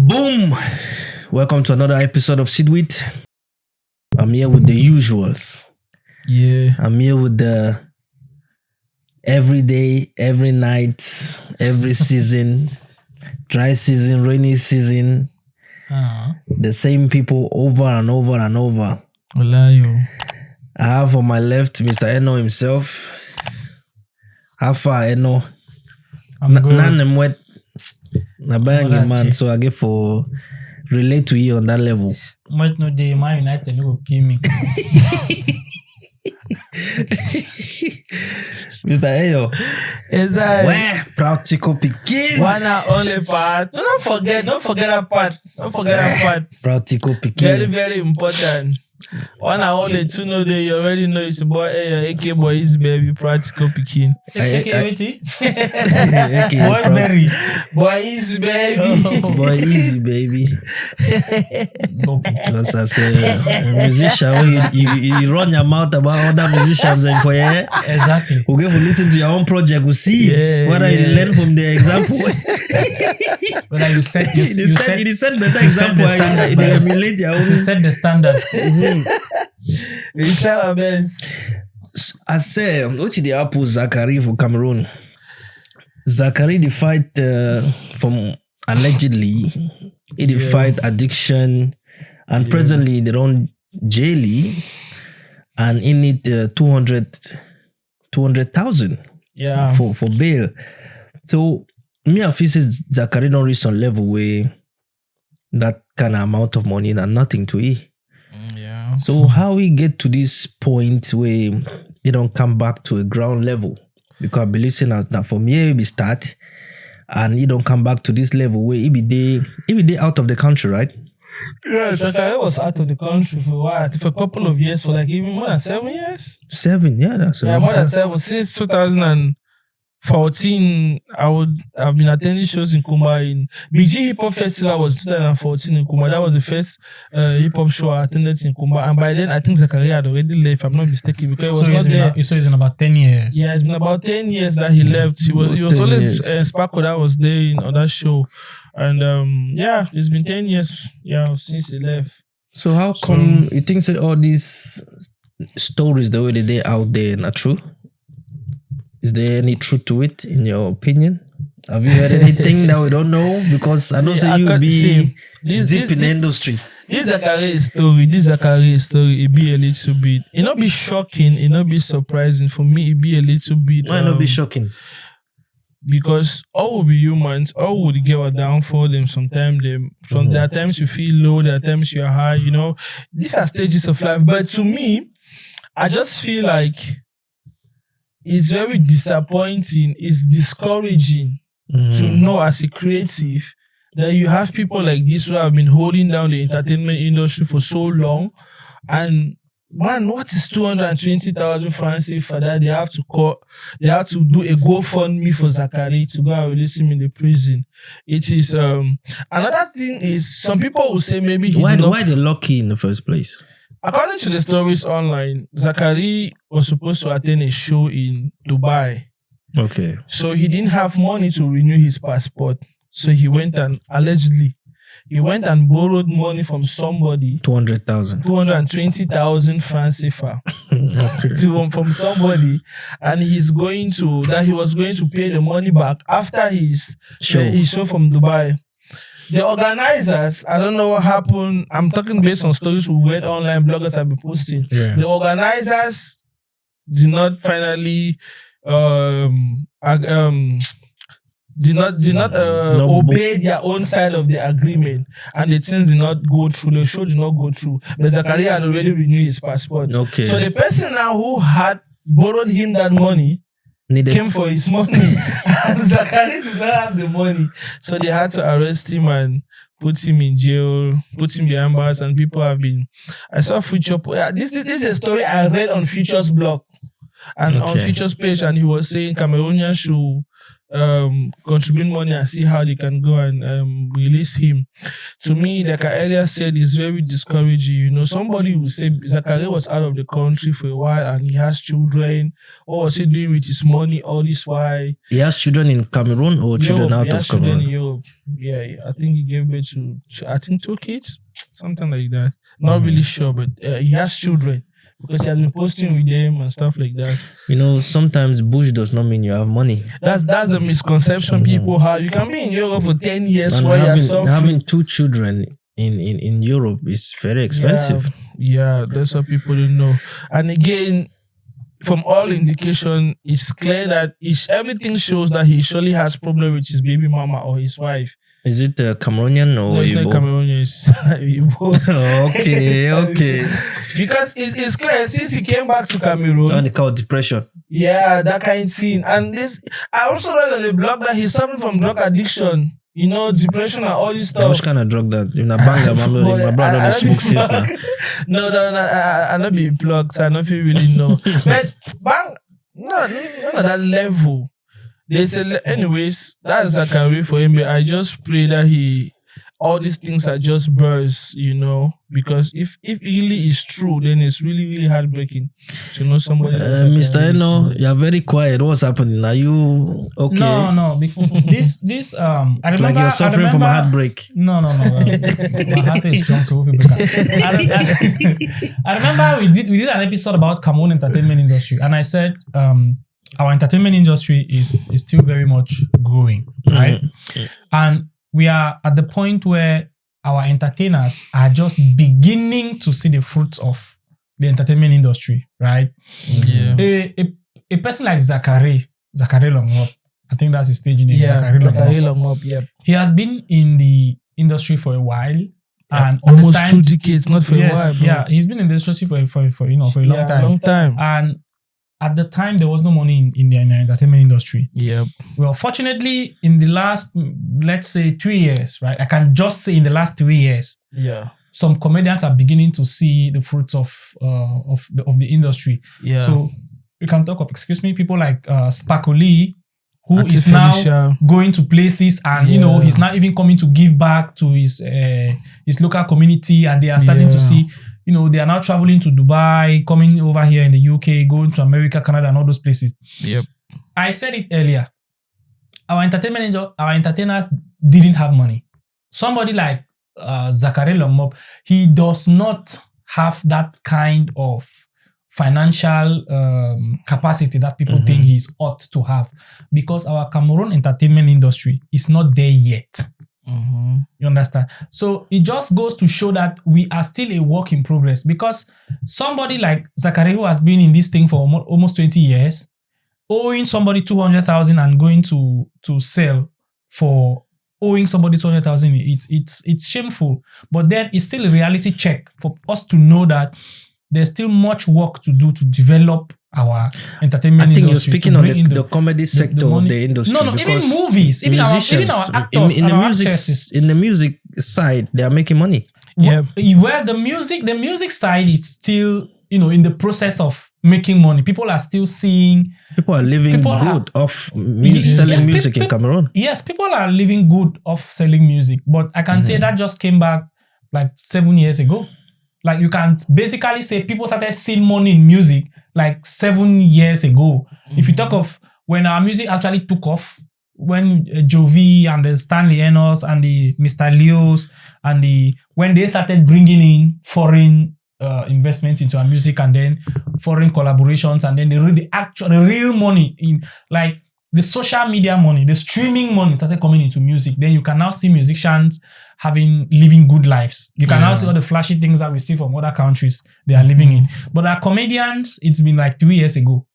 Boom! Welcome to another episode of SitWith. I'm here with the usuals. Yeah. I'm here with the every day, every night, every season, dry season, rainy season. The same people over and over and over. I have on my left Mr. Eno himself. How far, Eno? I'm good. None wet. Man, so I get for relate to you on that level. Might no day, my United will kill me. Mr. Ayo. Exactly. Where practical begin. One and only part. Don't forget that part. Practical begin. Very, very important. One and only two know that you already know it's a boy, AK boy is baby, practical picking. AK boy berry. Boy is baby. Boy easy baby. Because as a musician, you run your mouth about other musicians and for Exactly. who give listen to your own project, we see whether you learn from the example. Whether you set better example, you emulate your own. You set the standard. We try our best. I say, what did the apple Zacari for Cameroon? Zacari the fight from allegedly, he fight addiction, and presently they don't jail and in need 200,000 for bail. So me I feel Zacari don't reach some level where that kind of amount of money and nothing to eat. Yeah. So how we get to this point where you don't come back to a ground level? Because I believe that from here we start and you don't come back to this level where he be there out of the country, right? Yeah, Zachar was out of the country for what? For a couple of years, for like even more than 7 years. 7, yeah, that's more than 7. Since 2014, I've been attending shows in Kumba. In BG Hip Hop Festival was 2014 in Kumba. That was the first hip hop show I attended in Kumba. And by then, I think Zacari had already left, if I'm not mistaken, because he was not there. So it's been about 10 years. Yeah, it's been about 10 years that he left. He was always Sparko that was there in other show. And it's been 10 years since he left. So how come you think that all these stories the way they're out there not true? Is there any truth to it, in your opinion? Have you heard anything that we don't know? Because I know that you be deep in the industry. This Zacari story, it be a little bit. It not be shocking, it not be surprising. For me, it be a little bit. Why not be shocking? Because all will be humans, all would get a downfall them sometimes. There are times you feel low, there are times you are high, you know. These are stages of life. But to me, I just feel like it's very disappointing, it's discouraging to know as a creative that you have people like this who have been holding down the entertainment industry for so long. And man, what is 220,000 francs for that? They have to do a GoFundMe for Zacari to go and release him in the prison. It is another thing is some people will say maybe why they lucky in the first place? According to the stories online, Zacari was supposed to attend a show in Dubai. Okay. So he didn't have money to renew his passport. So he went and borrowed money from somebody. 220,000 francs CFA from somebody, and he was going to pay the money back after his show from Dubai. The organizers, I don't know what happened. I'm talking based on stories we read online, bloggers have been posting. Yeah. The organizers did not finally obey their own side of the agreement, and the things did not go through. The show did not go through. But Zacari had already renewed his passport. Okay. So the person now who had borrowed him that money came for his money, and Zacari did not have the money. So they had to arrest him and put him in jail, put him behind bars, and people have been. I saw Future. This is a story I read on Future's blog and on Future's page, and he was saying Cameroonians should contribute money and see how they can go and release him. To me, like I earlier said, is very discouraging. You know, somebody will say Zacari was out of the country for a while and he has children. What was he doing with his money all this while? He has children in Cameroon or children Europe, out of Cameroon? In Europe. Yeah, I think he gave birth to I think 2 kids, something like that. Not really sure, but he has children. Because he has been posting with them and stuff like that. You know, sometimes bush does not mean you have money. That's the misconception people have. You can be in Europe for 10 years And while you're suffering. having 2 children in Europe is very expensive. Yeah, that's what people don't know. And again, from all indication, it's clear that everything shows that he surely has problem with his baby mama or his wife. Is it Cameroonian or No, it's not Igbo? Cameroonian, it's Igbo. Okay. Because it's clear, since he came back to Cameroon. And they call it depression. Yeah, that kind of thing. And I also read on the blog that he's suffering from drug addiction. You know, depression and all this stuff. Which kind of drug that? In a bang, my brother don't smoke since now. No, I not be plugged, so I don't feel really know. But bang, no, that level. They say, anyways, that's Zacari for him. But I just pray that all these things are just bursts, you know, because if really is true, then it's really, really heartbreaking to know somebody. Mr. Eno, you're very quiet. What's happening? Are you okay? No. This I It's remember, like you're suffering from a heartbreak. No. My heart is strong, so people can. I remember we did an episode about Cameroon entertainment industry, and I said our entertainment industry is still very much growing, right? Mm-hmm. And we are at the point where our entertainers are just beginning to see the fruits of the entertainment industry, right? Yeah. A person like Zacari Longmop, I think that's his stage name. Yeah, Zacari Longmop. Yeah. He has been in the industry for a while, and almost 2 decades, not for a while. Bro. Yeah, he's been in the industry for a long time. And at the time, there was no money in the entertainment industry. Yep. Well, fortunately, in the last, let's say 3 years, right? I can just say in the last 3 years, yeah, some comedians are beginning to see the fruits of the industry. Yeah. So we can talk of, people like Spakoli, who is now going to places, and you know, he's now even coming to give back to his local community, and they are starting to see. You know, they are now traveling to Dubai, coming over here in the UK, going to America, Canada, and all those places. Yep. I said it earlier. Our entertainers didn't have money. Somebody like Zacari Longmop, he does not have that kind of financial capacity that people think he's ought to have, because our Cameroon entertainment industry is not there yet. Mm-hmm. You understand? So it just goes to show that we are still a work in progress, because somebody like Zacari, who has been in this thing for almost 20 years, owing somebody 200,000 and going to sell for owing somebody 200,000, it's shameful. But then it's still a reality check for us to know that there's still much work to do to develop our entertainment industry. I think you're speaking on the comedy sector of the industry. No, even movies, even our actors, in the music side, they are making money. Yeah. Well, the music side is still, you know, in the process of making money. People are still seeing. People are living good off selling music in Cameroon. Yes, people are living good off selling music, but I can say that just came back like 7 years ago. Like, you can basically say people started seeing money in music like 7 years ago. If you talk of when our music actually took off, when Jovi and the Stanley Enos and the Mr. Leos and when they started bringing in foreign investments into our music, and then foreign collaborations, and then the real money in, like, the social media money, the streaming money started coming into music. Then you can now see musicians living good lives. You can now see all the flashy things that we see from other countries they are living in. But our comedians, it's been like 3 years ago.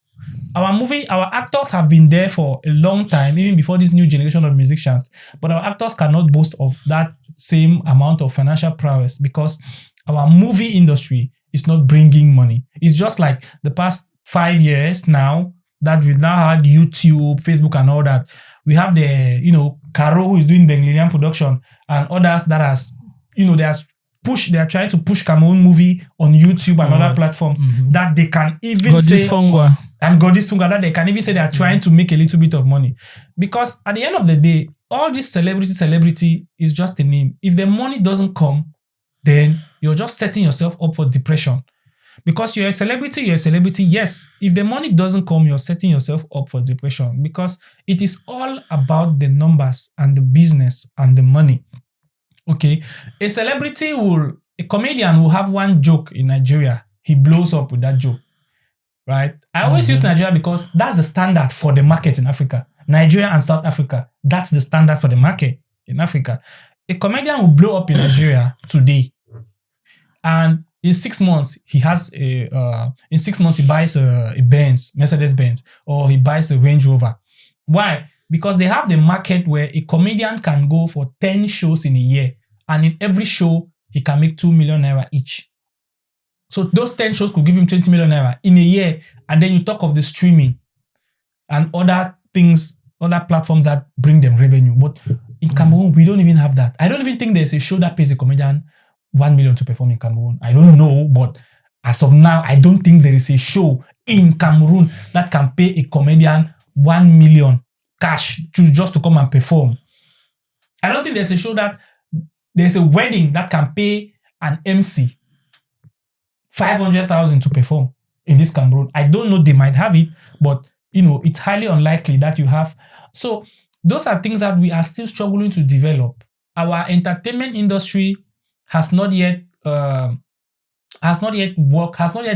Our actors have been there for a long time, even before this new generation of musicians. But our actors cannot boast of that same amount of financial prowess, because our movie industry is not bringing money. It's just like the past 5 years now, that we've now had YouTube, Facebook, and all that. We have Caro, who is doing Benglian production, and others that they are trying to push Cameroon movie on YouTube and other platforms that they can even say. And God is that they can even say they are trying to make a little bit of money. Because at the end of the day, all this celebrity is just a name. If the money doesn't come, then you're just setting yourself up for depression. Because you're a celebrity, yes. If the money doesn't come, you're setting yourself up for depression. Because it is all about the numbers and the business and the money. Okay? A comedian will have one joke in Nigeria. He blows up with that joke. Right? I always use Nigeria because that's the standard for the market in Africa. Nigeria and South Africa, that's the standard for the market in Africa. A comedian will blow up in Nigeria today, and in 6 months he buys a Benz, Mercedes-Benz, or he buys a Range Rover. Why? Because they have the market where a comedian can go for 10 shows in a year, and in every show he can make 2 million naira each. So those 10 shows could give him 20 million naira in a year. And then you talk of the streaming and other things, other platforms that bring them revenue. But in Cameroon, we don't even have that. I don't even think there's a show that pays a comedian 1 million to perform in Cameroon. I don't know, but as of now, I don't think there is a show in Cameroon that can pay a comedian 1 million cash just to come and perform. I don't think there's a wedding that can pay an MC 500,000 to perform in this Cameroon. I don't know, they might have it, but it's highly unlikely that you have. So those are things that we are still struggling to develop. Our entertainment industry has not yet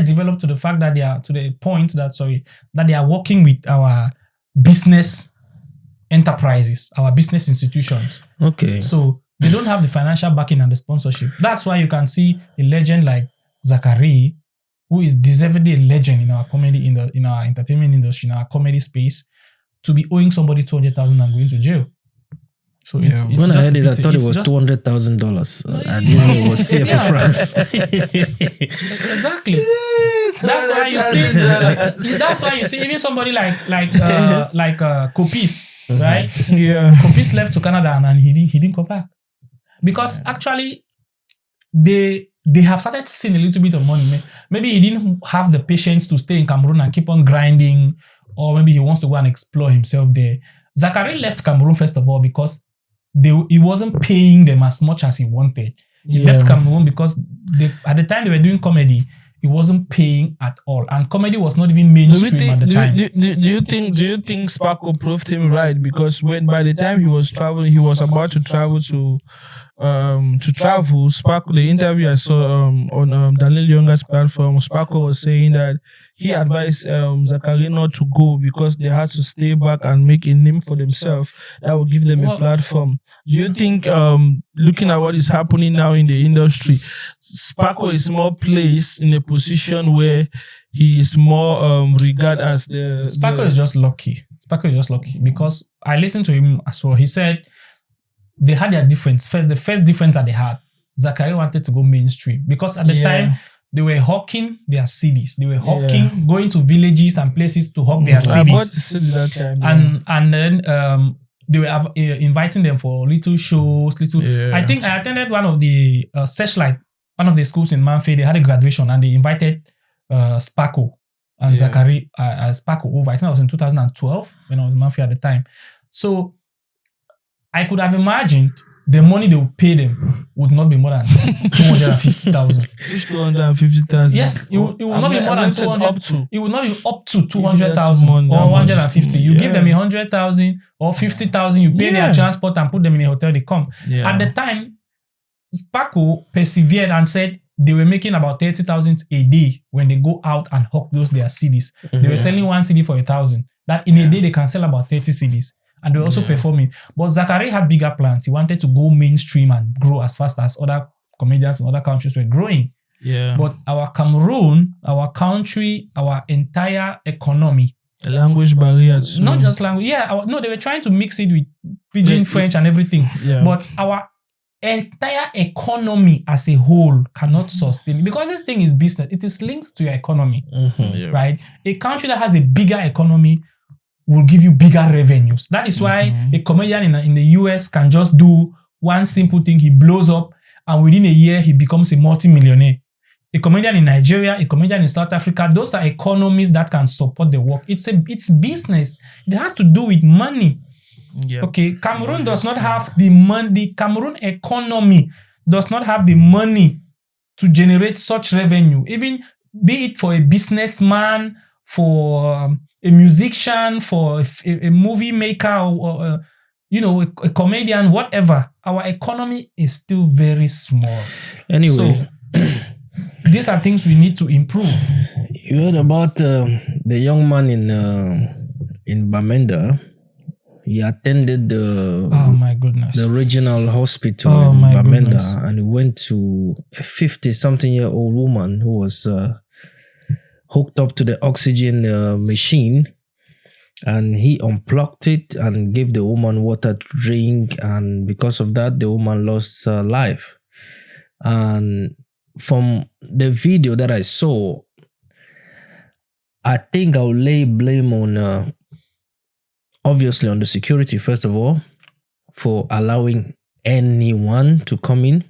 developed to the fact that they are working with our business enterprises, our business institutions. Okay. So they don't have the financial backing and the sponsorship. That's why you can see a legend like Zacari, who is deservedly a legend in our comedy, in our entertainment industry, in our comedy space, to be owing somebody 200,000 and going to jail. So it's when I just heard it, I thought it was $200,000. I didn't know it was CFA francs. Exactly. That's why you see even somebody like Copis, right? Yeah. Copis left to Canada and he didn't come back because actually they have started seeing a little bit of money. Maybe he didn't have the patience to stay in Cameroon and keep on grinding, or maybe he wants to go and explore himself there. Zacari left Cameroon first of all because he wasn't paying them as much as he wanted. He left Cameroon because at the time they were doing comedy, it wasn't paying at all, and comedy was not even mainstream at the time. Do you think Sparkle proved him right? Because by the time he was traveling, he was about to travel to Sparkle, the interview I saw on Daniel Younger's platform, Sparkle was saying that he advised Zacari not to go because they had to stay back and make a name for themselves that would give them a platform. Do you think, looking at what is happening now in the industry, Sparkle is more placed in a position where he is more regarded as the... Sparkle is just lucky. Sparkle is just lucky because I listened to him as well. He said they had their difference. The first difference that they had, Zacari wanted to go mainstream because at the time, they were hawking their CDs. They were hawking, going to villages and places to hawk their CDs. I bought the CD that time. And then they were inviting them for little shows. I think I attended one of the Searchlight, one of the schools in Manfred. They had a graduation and they invited Sparkle and Zacari, Sparkle over. I think that was in 2012 when I was in Manfred at the time. So I could have imagined the money they would pay them would not be more than 250,000. Which 250,000? Yes, it would not be more than 200. It would not be up to 200,000 or 150. You give them 100,000 or 50,000. You pay their transport and put them in a hotel. They come. Yeah. At the time, Sparkle persevered and said they were making about 30,000 a day when they go out and hawk their CDs. They were selling one CD for 1,000. That in a day they can sell about 30 CDs. And they were also performing. But Zacari had bigger plans. He wanted to go mainstream and grow as fast as other comedians in other countries were growing. Yeah. But our Cameroon, our country, our entire economy. A language barrier too. Not just language. Yeah. No, they were trying to mix it with Pidgin French and everything. Yeah. But our entire economy as a whole cannot sustain it. Because this thing is business. It is linked to your economy. Right? A country that has a bigger economy will give you bigger revenues. That is why a comedian in the US can just do one simple thing. He blows up and within a year, he becomes a multi-millionaire. a comedian in Nigeria, a comedian in South Africa. Those are economies that can support the work. It's business. It has to do with money. Yeah. Okay, Cameroon does not have the money. The Cameroon economy does not have the money to generate such revenue, even be it for a businessman, for a musician, for a movie maker, or a comedian, whatever. Our economy is still very small. Anyway, so, these are things we need to improve. You heard about the young man in Bamenda. He attended the regional hospital in Bamenda, and he went to a 50-something-year-old woman who was hooked up to the oxygen machine, and he unplugged it and gave the woman water to drink, and because of that, the woman lost her life. And from the video that I saw, I think I'll lay blame on obviously on the security, first of all, for allowing anyone to come in,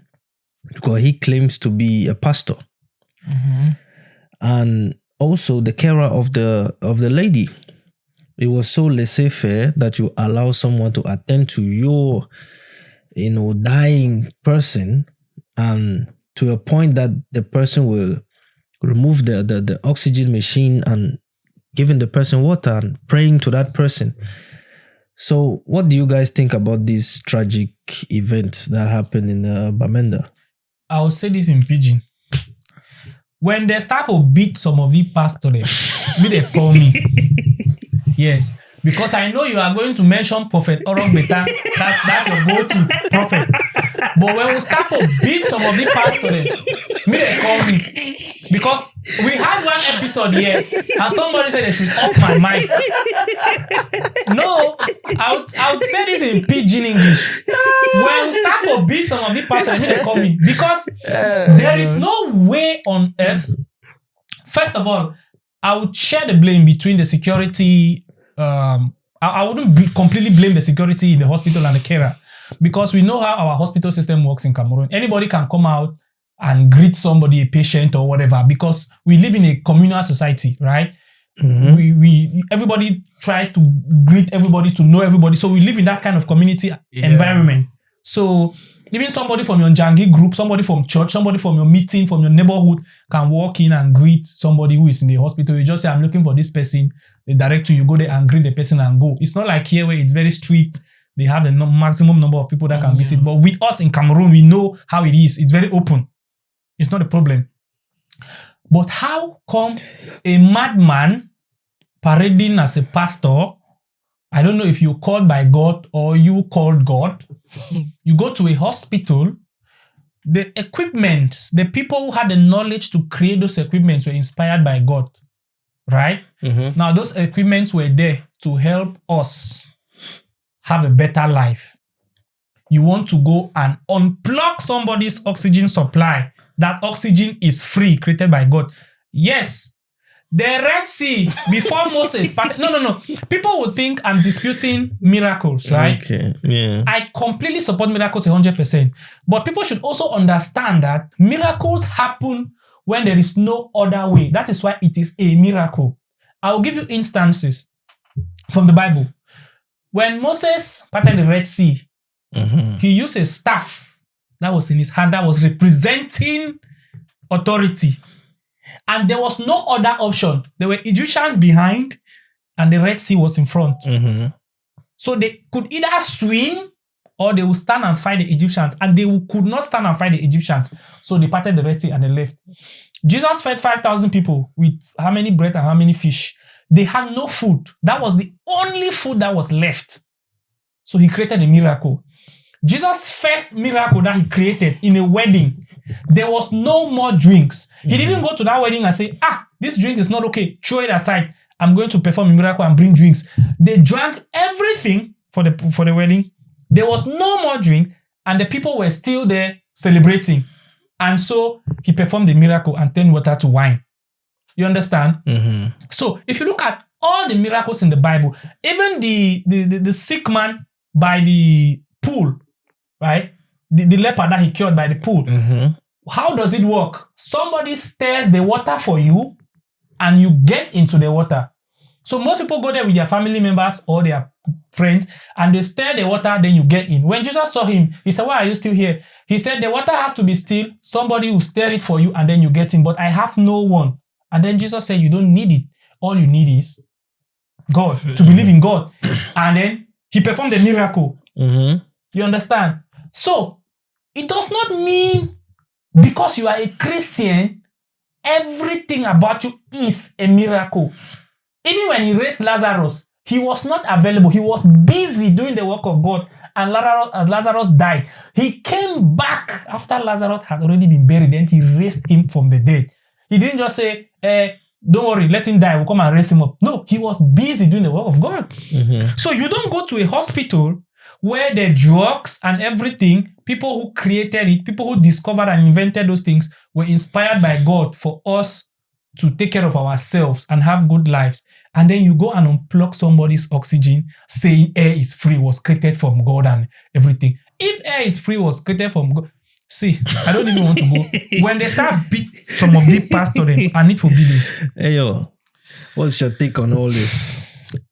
because he claims to be a pastor. Mm-hmm. And also the carer of the lady. It was so laissez-faire that you allow someone to attend to your dying person, and to a point that the person will remove the oxygen machine and giving the person water and praying to that person. So what do you guys think about this tragic event that happened in Bamenda? I'll say this in pidgin. When the staff will beat some of the pastors, they call me. Yes, because I know you are going to mention Prophet Orogbeta. That's your go-to prophet. But when we start to beat some of the pastors, they call me. Because we had one episode here and somebody said they should off my mic. No, I would say this in pidgin English. When we start to beat some of the pastors, they call me. Because there is no way on earth. First of all, I would share the blame between the security. I wouldn't completely blame the security in the hospital and the carer, because we know how our hospital system works in Cameroon. Anybody can come out and greet somebody, a patient or whatever, because we live in a communal society, right? Mm-hmm. Everybody tries to greet everybody, to know everybody. So we live in that kind of community environment. So even somebody from your Njangi group, somebody from church, somebody from your meeting, from your neighborhood can walk in and greet somebody who is in the hospital. You just say, I'm looking for this person. They direct you, you go there and greet the person and go. It's not like here where it's very strict. They have the maximum number of people that can visit. But with us in Cameroon, we know how it is. It's very open. It's not a problem. But how come a madman parading as a pastor, I don't know if you called by God or you called God, you go to a hospital, the equipment, the people who had the knowledge to create those equipments were inspired by God, right? Mm-hmm. Now, those equipments were there to help us have a better life. You want to go and unplug somebody's oxygen supply. That oxygen is free, created by God. Yes. The Red Sea, before Moses parted, no. People would think I'm disputing miracles, right? Okay, yeah. I completely support miracles 100%. But people should also understand that miracles happen when there is no other way. That is why it is a miracle. I will give you instances from the Bible. When Moses parted the Red Sea, he used a staff that was in his hand that was representing authority. And there was no other option. There were Egyptians behind and the Red Sea was in front. Mm-hmm. So they could either swim or they would stand and fight the Egyptians. And they could not stand and fight the Egyptians. So they parted the Red Sea and they left. Jesus fed 5,000 people with how many bread and how many fish? They had no food. That was the only food that was left. So he created a miracle. Jesus' first miracle that he created in a wedding, there was no more drinks. He didn't go to that wedding and say, this drink is not okay. Throw it aside. I'm going to perform a miracle and bring drinks. They drank everything for the wedding. There was no more drink and the people were still there celebrating. And so he performed the miracle and turned water to wine. You understand? Mm-hmm. So if you look at all the miracles in the Bible, even the sick man by the pool, right? The leper that he cured by the pool. Mm-hmm. how does it work? Somebody stirs the water for you and you get into the water. So most people go there with their family members or their friends and they stir the water, then you get in. When Jesus saw him, he said, why are you still here? He said, the water has to be still. Somebody will stir it for you and then you get in. But I have no one. And then Jesus said, you don't need it. All you need is God, to believe in God. And then he performed the miracle. Mm-hmm. You understand? So it does not mean because you are a Christian, everything about you is a miracle. Even when he raised Lazarus, he was not available. He was busy doing the work of God. And as Lazarus died, he came back after Lazarus had already been buried. Then he raised him from the dead. He didn't just say, don't worry, let him die. We'll come and raise him up. No, he was busy doing the work of God. Mm-hmm. So you don't go to a hospital where the drugs and everything, people who created it, people who discovered and invented those things were inspired by God for us to take care of ourselves and have good lives. And then you go and unplug somebody's oxygen saying air is free, was created from God and everything. If air is free, was created from God. See, I don't even want to go. When they start beat some of the pastors, then I need forgiving. Hey, yo, what's your take on all this?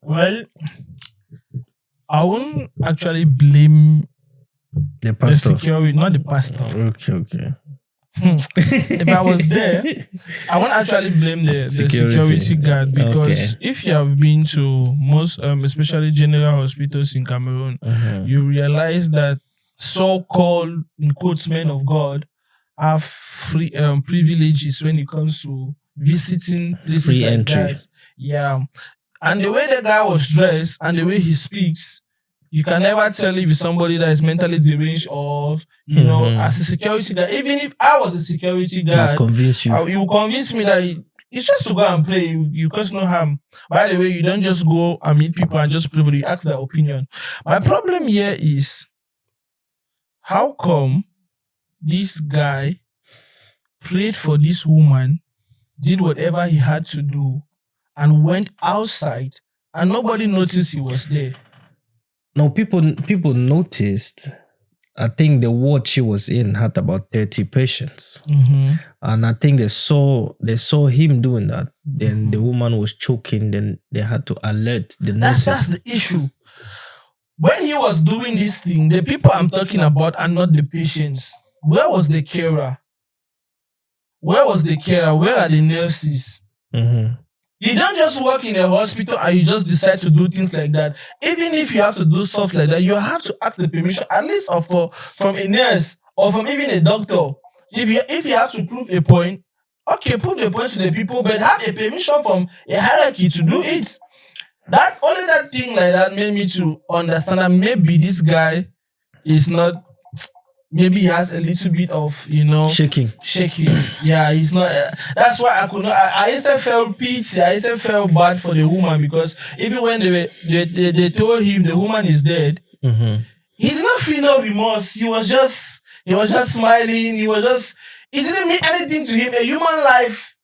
Well, I won't actually blame The pastor. the security, not the pastor. Okay. If I was there, I won't actually blame the security guard, because if you have been to most, especially general hospitals in Cameroon, you realize that so-called, in quotes, men of God have free privileges when it comes to visiting places Free like entry. that. Yeah. And the way the guy was dressed and the way he speaks, you can never tell if it's somebody that is mentally deranged or, you know, as a security guard. Even if I was a security I'll guard, convince you. you convince me that it's just to go and pray. You cause no harm. By the way, you don't just go and meet people and just pray for you. Ask their opinion. My problem here is, how come this guy prayed for this woman, did whatever he had to do, and went outside, and nobody noticed he was there? No, people noticed. I think the ward she was in had about 30 patients. And I think they saw him doing that. Then the woman was choking. Then they had to alert the nurses. That's the issue. When he was doing this thing, the people I'm talking about are not the patients. Where was the carer? Where was the carer? Where are the nurses? You don't just work in a hospital and you just decide to do things like that. Even if you have to do stuff like that, you have to ask the permission, at least from a nurse or from even a doctor. If you have to prove a point, okay, prove the point to the people, but have a permission from a hierarchy to do it. That only that thing like that made me to understand that maybe this guy is not. Maybe he has a little bit of, you know, shaking. Yeah, he's not. That's why I could not. I instead felt pity. I instead felt bad for the woman, because even when they told him the woman is dead, he did not feel no remorse. He was just smiling. It didn't mean anything to him. A human life,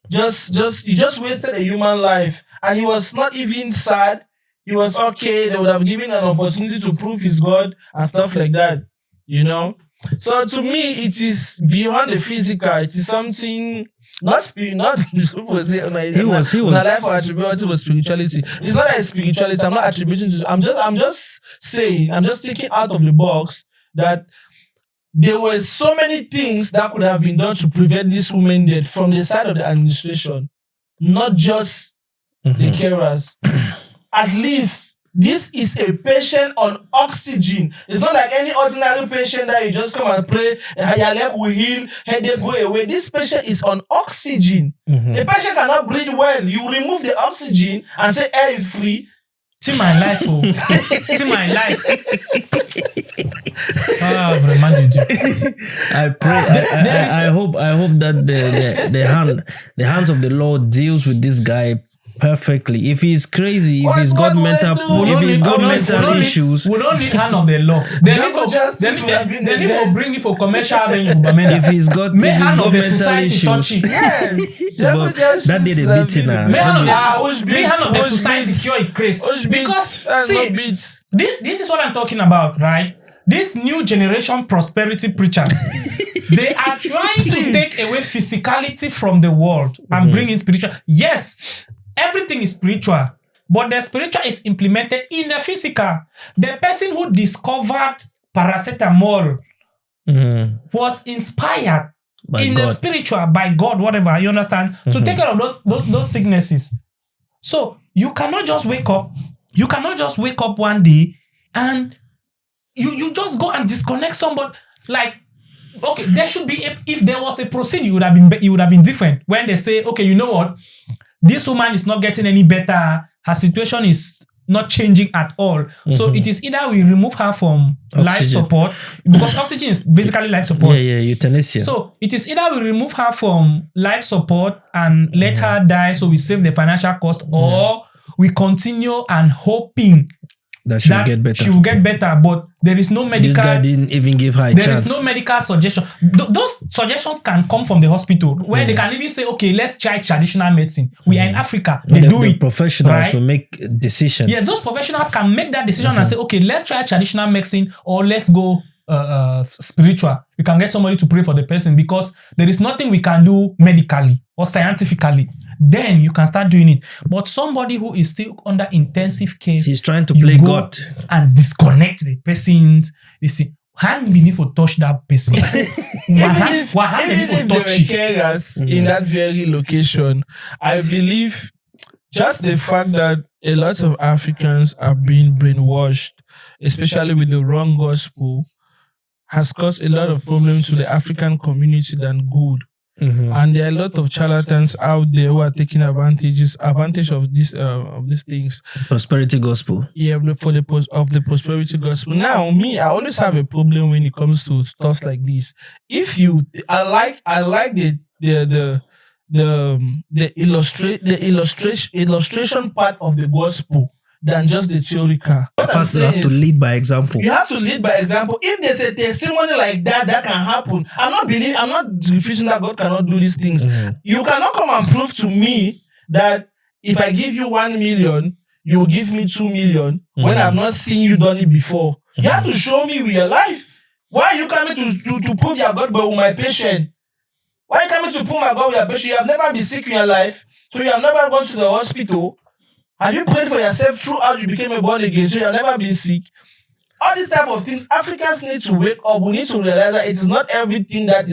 he just wasted a human life, and he was not even sad. He was okay. They would have given an opportunity to prove his God and stuff like that. You know, so to me, it is beyond the physical. It is something not spirituality. It's not like spirituality. I'm not attributing to. I'm just saying. I'm just thinking out of the box that there were so many things that could have been done to prevent this woman death from the side of the administration, not just the carers. At least. This is a patient on oxygen. It's not like any ordinary patient that you just come and pray, your leg will heal, headache go away. This patient is on oxygen. The patient cannot breathe well. You remove the oxygen and say air is free. See my life, oh. See my life. I pray. I hope that the hands of the Lord deals with this guy perfectly. If he's crazy, if he's got mental issues, we don't need hand of the law. They need to bring it for commercial avenue. If he's got mental issues, yes, that did a beating now. Hand of the society cure it, Chris. Because see, this is what I'm talking about, right? These new generation prosperity preachers, they are trying to take away physicality from the world and bring in spiritual. Yes, everything is spiritual, but the spiritual is implemented in the physical. The person who discovered paracetamol was inspired in the spiritual by God, whatever, you understand, to take care of those sicknesses. So you cannot just wake up. You cannot just wake up one day and you just go and disconnect somebody. Like, okay, there should be if there was a procedure, it would have been different. When they say, okay, you know what, this woman is not getting any better. Her situation is not changing at all. So it is either we remove her from life support, because oxygen is basically life support. Yeah, euthanasia. So it is either we remove her from life support and let her die, so we save the financial cost, or we continue and hoping that she will get better. She will get better, but there is no medical. This guy didn't even give her a chance. There is no medical suggestion. Those suggestions can come from the hospital, where they can even say, okay, let's try traditional medicine. We are in Africa. They do it. Professionals will make decisions. Yes, those professionals can make that decision and say, okay, let's try traditional medicine, or let's go spiritual. You can get somebody to pray for the person, because there is nothing we can do medically or scientifically. Then you can start doing it. But somebody who is still under intensive care, he's trying to play God and disconnect the person. You see, hand beneath to touch that person. Even if there were carers in that very location, I believe just the fact that a lot of Africans are being brainwashed, especially with the wrong gospel, has caused a lot of problems to the African community than good. And there are a lot of charlatans out there who are taking advantage of these things. Prosperity gospel. Yeah, for the prosperity gospel. Now, me, I always have a problem when it comes to stuff like this. I like the illustration part of the gospel than just the theoretical. Pastors have to lead by example. You have to lead by example. If there's a testimony like that can happen, I'm not refusing that God cannot do these things. You cannot come and prove to me that if I give you 1 million, you will give me 2 million when I've not seen you done it before. You have to show me with your life. Why are you coming to prove your God but with my patient? Why are you coming to prove my God with your patient? You have never been sick in your life, so you have never gone to the hospital. Have you prayed for yourself throughout you became a born again, so you have never been sick? All these type of things, Africans need to wake up. We need to realize that it is not everything that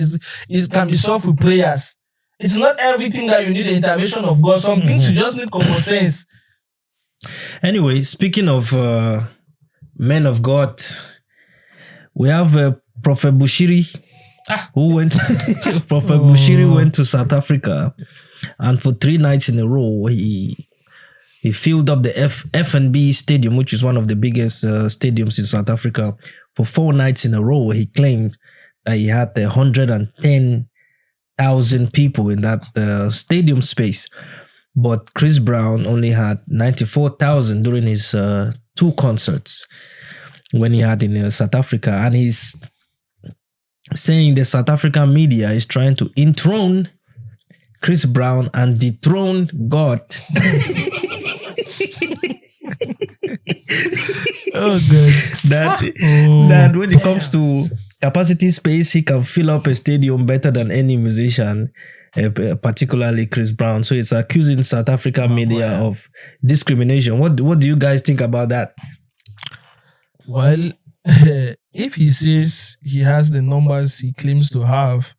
can be solved with prayers. It's not everything that you need the intervention of God. Some things you just need common sense. Anyway, speaking of men of God, we have Prophet Bushiri, who went. Prophet Bushiri went to South Africa, and for 3 nights in a row, he filled up the F&B Stadium, which is one of the biggest stadiums in South Africa. For 4 nights in a row, he claimed that he had 110,000 people in that stadium space. But Chris Brown only had 94,000 during his 2 concerts when he had in South Africa. And he's saying the South African media is trying to enthrone Chris Brown and dethrone God. Oh God! That when it comes to capacity space, he can fill up a stadium better than any musician, particularly Chris Brown. So it's accusing South African media of discrimination. What do you guys think about that? Well, if he says he has the numbers he claims to have,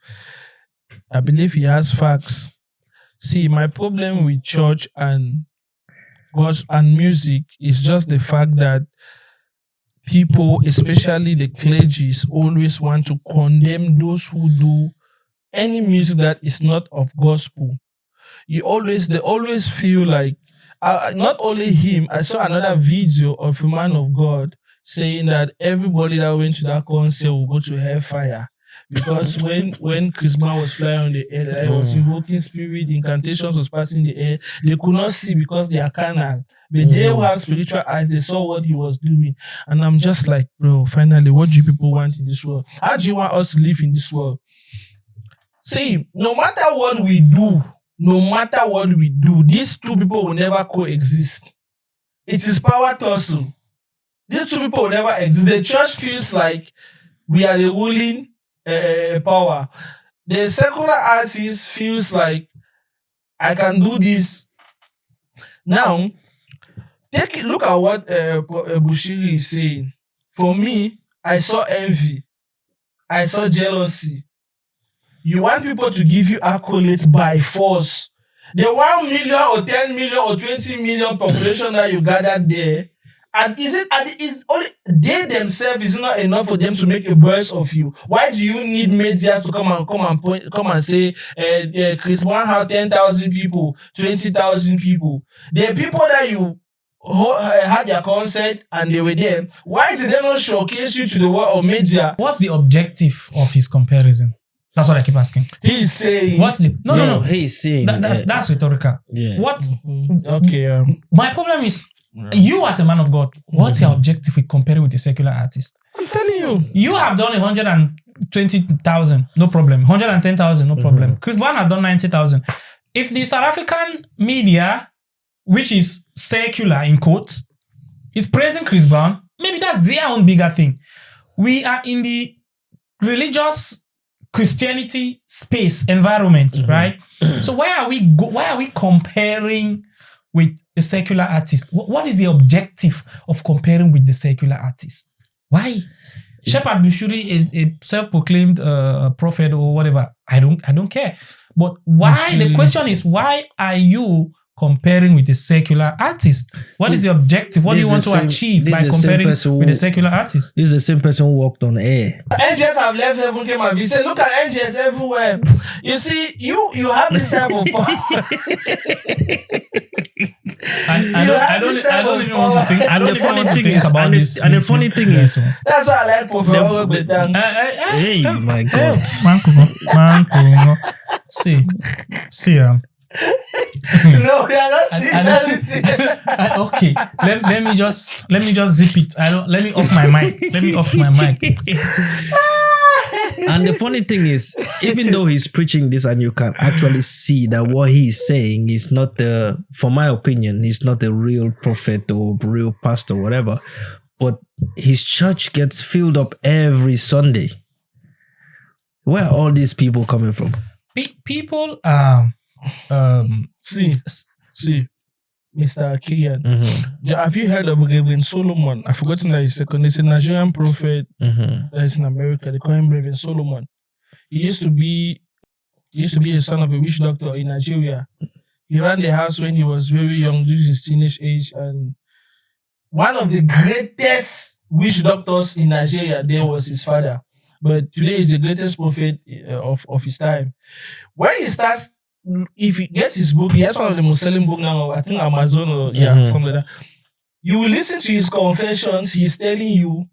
I believe he has facts. See, my problem with church and gospel and music is just the fact that people, especially the clergies, always want to condemn those who do any music that is not of gospel. They always feel like, not only him, I saw another video of a man of God saying that everybody that went to that concert will go to hellfire. Because when Chris Brown was flying on the air, there was invoking spirit, incantations was passing the air. They could not see because they are carnal. But they who have spiritual eyes, they saw what he was doing. And I'm just like, bro, finally, what do you people want in this world? How do you want us to live in this world? See, no matter what we do, these two people will never coexist. It is power tussle. These two people will never exist. The church feels like we are the ruling power. The secular artist feels like I can do this. Now, look at what Bushiri is saying. For me, I saw envy. I saw jealousy. You want people to give you accolades by force. The 1 million or 10 million or 20 million population that you gathered there, and is only they themselves is not enough for them to make a burst of you. Why do you need media to come and say Chris Brown had 10,000 people, 20,000 people? The people that you had their concert and they were there. Why did they not showcase you to the world of media? What's the objective of his comparison? That's what I keep asking. He's saying what's the no. He's saying that's rhetorical. Yeah. What? Okay. My problem is you as a man of God. What's your objective with comparing with a secular artist? I'm telling you, you have done 120,000, no problem. 110,000, no problem. Chris Brown has done 90,000. If the South African media, which is secular in quotes, is praising Chris Brown, maybe that's their own bigger thing. We are in the religious Christianity space environment, right? So why are we comparing with a secular artist? What is the objective of comparing with the secular artist? Why? Shepherd Bushiri is a self-proclaimed prophet or whatever. I don't care. But why? The question is, why are you comparing with a secular artist? What is the objective? What do you want to achieve by comparing with a secular artist? This is the same person who walked on air. Angels have left heaven, came and said, look at angels everywhere. You see, you have this type of power. I don't even want to think. I don't even want to think about this. And the funny thing is, that's why I like Prophet. Hey, my God, Manko. See. No, we are not seeing anything. Okay, let me just zip it. Let me off my mic. And the funny thing is, even though he's preaching this, and you can actually see that what he's saying is not for my opinion, he's not a real prophet or real pastor, whatever. But his church gets filled up every Sunday. Where are all these people coming from? People see, Mr. Kian. Have you heard of Reverend Solomon? I've forgotten that his second. He's a Nigerian prophet that's in America. They call him Reverend Solomon. He used to be a son of a witch doctor in Nigeria. He ran the house when he was very young, due to his teenage age, and one of the greatest witch doctors in Nigeria there was his father. But today he's the greatest prophet of his time. When he starts, if he gets his book, he has one of the most selling book now, I think Amazon or something like that. You will listen to his confessions. He's telling you,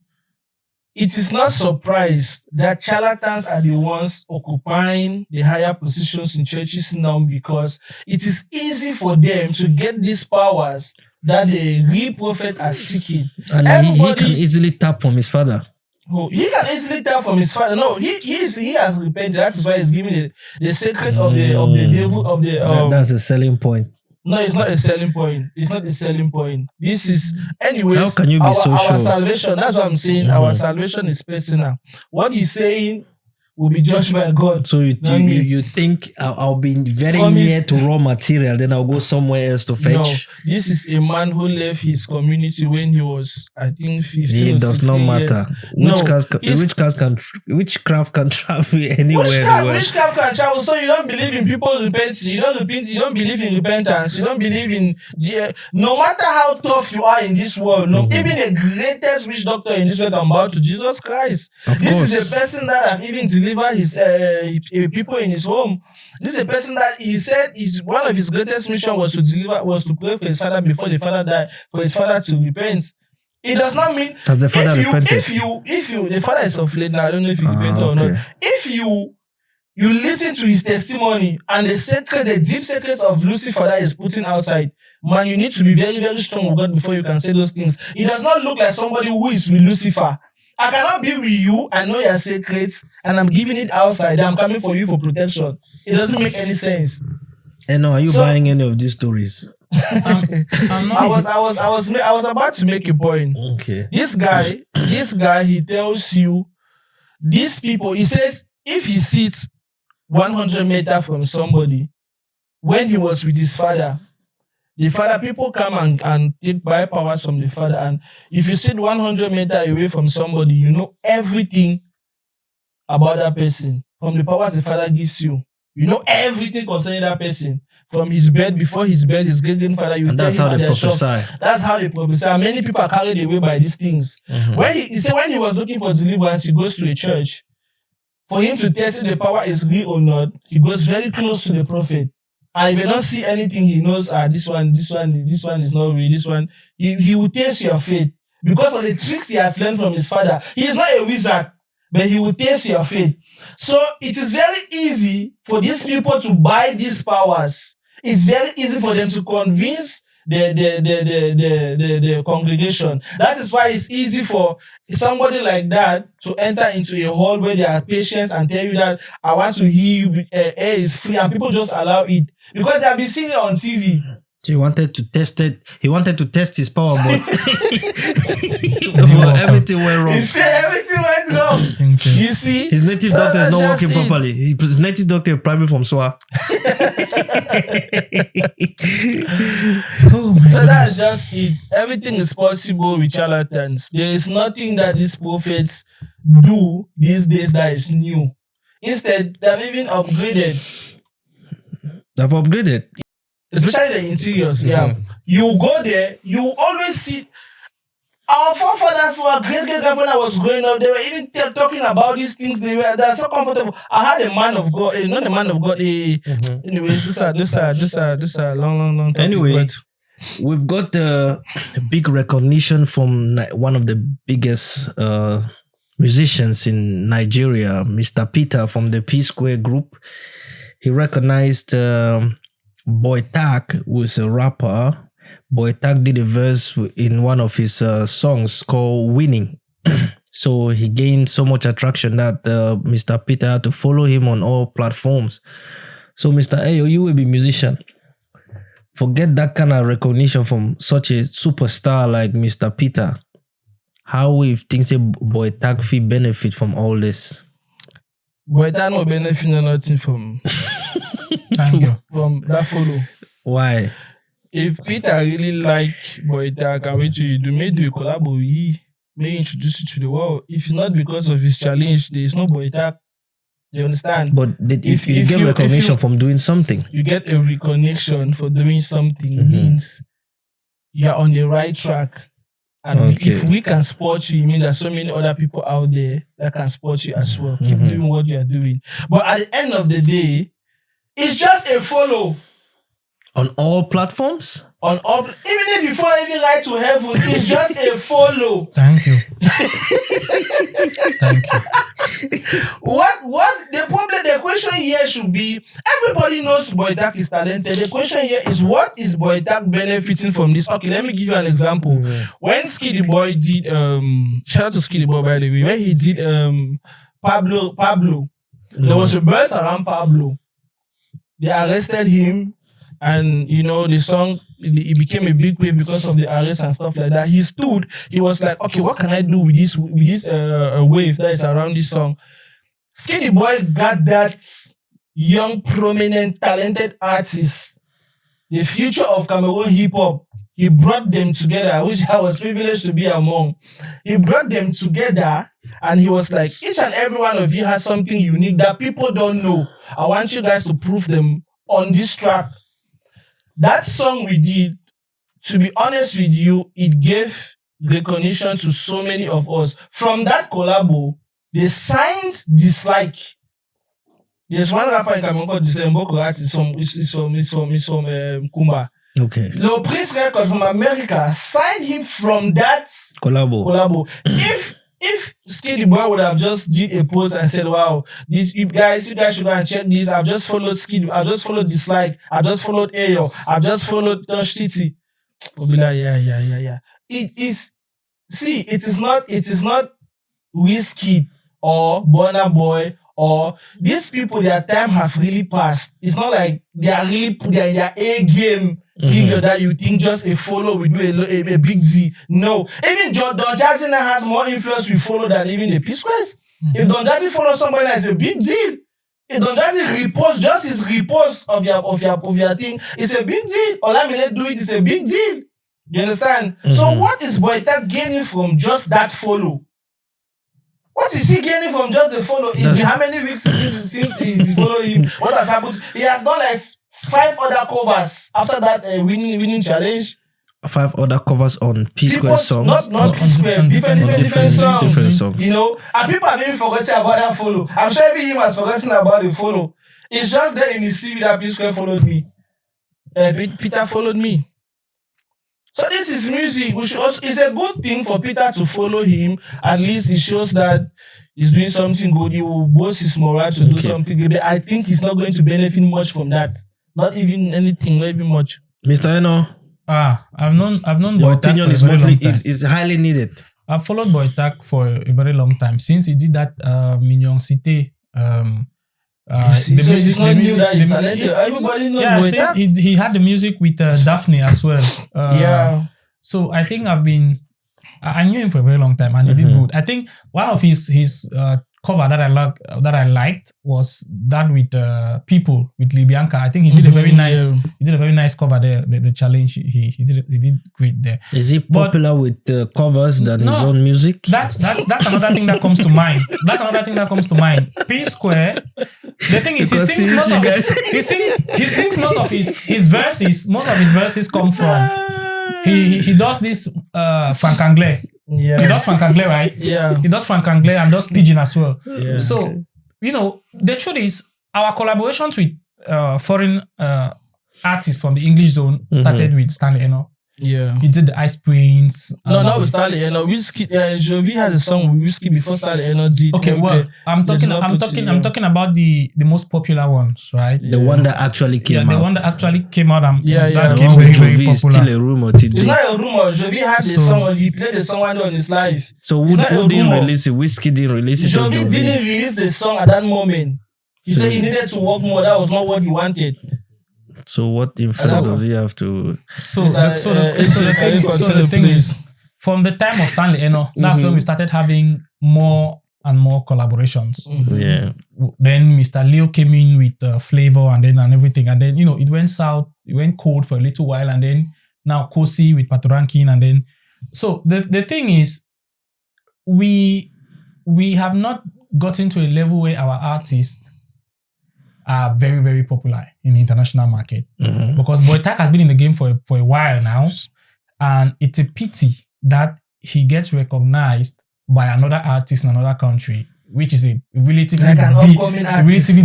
it is not surprise that charlatans are the ones occupying the higher positions in churches now, because it is easy for them to get these powers that the real prophets are seeking. And he can easily tap from his father. Oh, he can easily tell from his father. No, he has repented. That is why he's giving the secrets of the devil of the. That's a selling point. No, it's not a selling point. It's not a selling point. This is, anyways. How can you be so sure? Our salvation. That's what I'm saying. Our salvation is personal. What he's saying will be judged by God. So you think I'll be very near to raw material, then I'll go somewhere else to fetch? No, this is a man who left his community when he was, I think, 15 It does not matter. Witchcraft can travel anywhere. Witchcraft can travel. So you don't believe in people repenting. You don't believe in repentance. You don't believe in... No matter how tough you are in this world, even the greatest witch doctor in this world can bow to Jesus Christ. This is a person that have even deliver his people in his home. This is a person that he said one of his greatest mission was to pray for his father before the father died, for his father to repent. It does not mean has the father repented? If you the father is of late now, I don't know if he repented or not. If you listen to his testimony and the deep secrets of Lucifer that is putting outside, man, you need to be very, very strong with God before you can say those things. It does not look like somebody who is with Lucifer. I cannot be with you. I know your secrets, and I'm giving it outside. I'm coming for you for protection. It doesn't make any sense. And are you buying any of these stories? I was about to make a point. Okay. This guy, he tells you, these people, he says, if he sits 100 meters from somebody, when he was with his father, the father, people come and take buy powers from the father. And if you sit 100 meters away from somebody, you know everything about that person. From the powers the father gives you, you know everything concerning that person. From his bed, before his bed, his great-grandfather, you And that's how they prophesy. That's how they prophesy. Many people are carried away by these things. When he said when he was looking for deliverance, he goes to a church. For him to test if the power is real or not, he goes very close to the prophet. And if he don't see anything, he knows, this one is not real. This one, he will taste your faith. Because of the tricks he has learned from his father. He is not a wizard, but he will taste your faith. So it is very easy for these people to buy these powers. It's very easy for them to convince the congregation. That is why it's easy for somebody like that to enter into a hall where there are patients and tell you that I want to heal you, air is free, and people just allow it because they have been seeing it on TV. So he wanted to test it. He wanted to test his power, but everything went wrong. Everything went wrong. You see, his native doctor is not working properly. His native doctor is probably from SWA. So that's just it. Everything is possible with charlatans. There is nothing that these prophets do these days that is new. Instead, they've even upgraded. They've upgraded. Especially the interiors, yeah. You go there, you always see our forefathers who are great-grandfather when I was growing up, they were even talking about these things. They're so comfortable. I had a man of God, not a man of God. Anyways, this are long topic. Anyway, we've got a big recognition from one of the biggest musicians in Nigeria, Mr. Peter from the P Square group. He recognized BoiTag, who is a rapper. BoiTag did a verse in one of his songs called Winning. So he gained so much attraction that Mr. Peter had to follow him on all platforms. So Mr. Ayo, you will be musician. Forget that kind of recognition from such a superstar like Mr. Peter. How if things say BoiTag fee benefit from all this? BoiTag no benefit no nothing from Thank you. From that follow. Why? If Peter really like BoiTag, can wait till you do, maybe do a collab with you, may introduce you to the world. If it's not because of his challenge, there is no BoiTag. You understand? But if you get recognition from doing something, you get a recognition for doing something, means you're on the right track. And if we can support you, it means there's so many other people out there that can support you as well. Keep doing what you are doing. But at the end of the day, it's just a follow. On all platforms? On all, even if you follow even right to heaven, it's just a follow. Thank you. Thank you. What the question here should be, everybody knows BoiTag is talented. The question here is, what is BoiTag benefiting from this? Okay, let me give you an example. When Skiddy Boy did shout out to Skiddy Boy by the way, when he did Pablo, there was a buzz around Pablo. They arrested him, and you know the song, it became a big wave because of the arrest and stuff like that. He stood, he was like, okay, what can I do with this wave that is around this song? Skiddy Boy got that young, prominent, talented artist, the future of Cameroon hip hop. He brought them together, which I was privileged to be among. He brought them together, and he was like, each and every one of you has something unique that people don't know. I want you guys to prove them on this track. That song we did, to be honest with you, it gave recognition to so many of us. From that collabo, they signed Dislike. There's one rapper in Cameroon called Disaster. He's from Kumba. Okay. Low Prince Record from America signed him from that collabo. If Skiddy Boy would have just did a post and said, wow, you guys should go and check this. I've just followed Skiddy, I've just followed Dislike, I've just followed Ayo, I've just followed Touch Titty. We'll be like, yeah. It is not Whiskey or Burna Boy or these people, their time have really passed. It's not like they are in their A game. period that you think just a follow will do a big Z. No. Even Don Jazzy now has more influence with follow than even the P-Squares. If Don Jazzy follows somebody, that's a big deal. If Don Jazzy repost, just his repost of your thing, it's a big deal. Olamide do it, it's a big deal. You understand? So what is BoiTag gaining from just that follow? What is he gaining from just the follow? How many weeks since he's following him? What has happened? He has done like 5 other covers after that winning challenge. 5 other covers on P-Square songs. Not P-Square, different songs. You know, and people have even forgotten about that follow. I'm sure even him has forgotten about the follow. It's just there in his CV that P-Square followed me. Peter followed me. So this is music. It's a good thing for Peter to follow him. At least it shows that he's doing something good. He will boast his morale to do something good. I think he's not going to benefit much from that. Not even anything, not even much. Mr. Eno. I've known Your BoiTag opinion is mostly is highly needed. I've followed BoiTag for a very long time since he did that Mignon Cité. It's not new that he's talented. Everybody knows BoiTag. He had the music with Daphne as well. So I think I knew him for a very long time and he did good. I think one of his cover that I liked was that with People with Libianca. I think he did a very nice cover there. The challenge he did great there. Is he popular with covers than his own music? That's another thing that comes to mind. P-Square. The thing is, he sings most of his verses. Most of his verses come from. He does this Frank Anglais. Yeah. He does Frank Anglais, right? Yeah. He does Frank Anglais and does Pidgin as well. Yeah. So, the truth is, our collaborations with foreign artists from the English zone started with Stanley Eno. Yeah. He did the Ice Prince. No, not with Stanley Eno. Jovi has a song with Whiskey before Stanley Eno did. Okay, well, I'm talking about the most popular ones, right? The one that actually came out. The one that actually came out and that became very, very popular. Is still a rumor today. It's not a rumor. Jovi had the song. He played the song on his live. So who didn't release it? Whiskey didn't release it. Jovi didn't release the song at that moment. He said he needed to work more. That was not what he wanted. So what influence does he have to? So the thing is, from the time of Stanley Eno, that's when we started having more and more collaborations. Yeah. Then Mr. Leo came in with Flavor and everything, and then it went south. It went cold for a little while, and then now Kosi with Patoranking, and then so the thing is, we have not gotten to a level where our artists are very, very popular in the international market. Because BoiTag has been in the game for a while now, and it's a pity that he gets recognized by another artist in another country, which is a relatively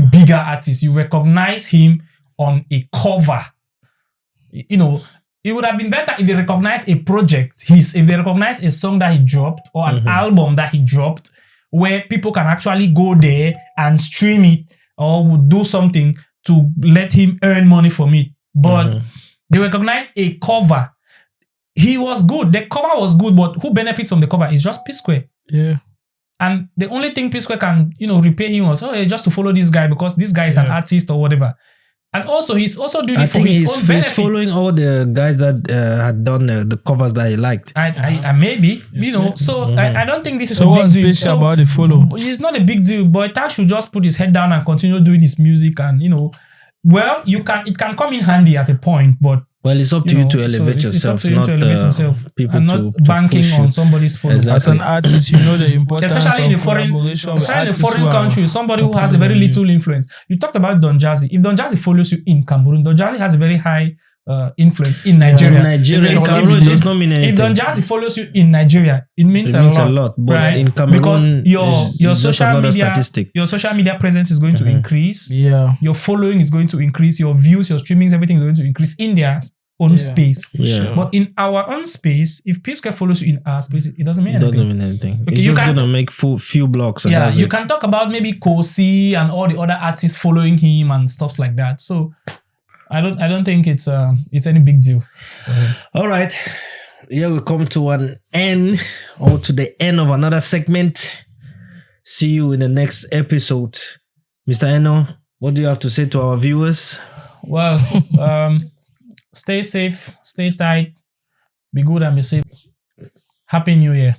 bigger artist. You recognize him on a cover. It would have been better if they recognized a project, if they recognized a song that he dropped or an album that he dropped, where people can actually go there and stream it or would do something to let him earn money from it. But they recognized a cover. He was good. The cover was good, but who benefits from the cover is just P-Square. Yeah. And the only thing P-Square can, repay him was, just to follow this guy because this guy is an artist or whatever. And also, he's also doing it for his own benefit. He's following all the guys that had done the covers that he liked. Maybe, so I don't think this is a big deal. What's special about the follow? It's not a big deal. BoiTag should just put his head down and continue doing his music and, it can come in handy at a point, but well, it's up to you to elevate yourself, not people and not banking on somebody's follow. Exactly. As an artist, the importance especially in a foreign country, somebody who has a very little influence. You talked about Don Jazzy. If Don Jazzy follows you in Cameroon, Don Jazzy has a very high influence in Nigeria. In Cameroon, it does not mean anything. If Don Jazzy follows you in Nigeria, it means a lot. But right? in Cameroon, because your social media presence is going to increase. Yeah. Your following is going to increase. Your views, your streamings, everything is going to increase in their own space. Yeah. But in our own space, if P-Square follows you in our space, it doesn't mean anything. It doesn't mean anything. Okay, it's just going to make few blocks. And you can talk about maybe Kosi and all the other artists following him and stuff like that. So I don't think it's any big deal. All right. Here we come to an end, or to the end of another segment. See you in the next episode. Mr. Eno, what do you have to say to our viewers? Well, stay safe, stay tight, be good and be safe. Happy New Year.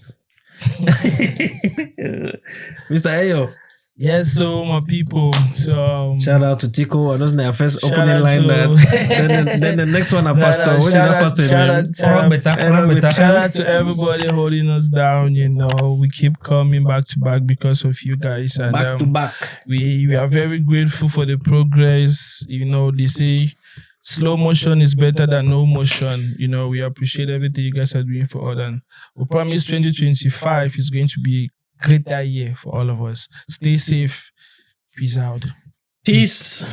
Mr. Ayo. Yes, so my people. So Shout out to Tico. I don't know our first Shout opening out line to- then the next one, Pastor. When did shout that out, Pastor shout name? out, shout out, Better. shout out to everybody holding us down. We keep coming back to back because of you guys, and Back to back. we are very grateful for the progress. They say slow motion is better than no motion. We appreciate everything you guys are doing for us, and we promise 2025 is going to be a greater year for all of us. Stay safe. Peace out. Peace.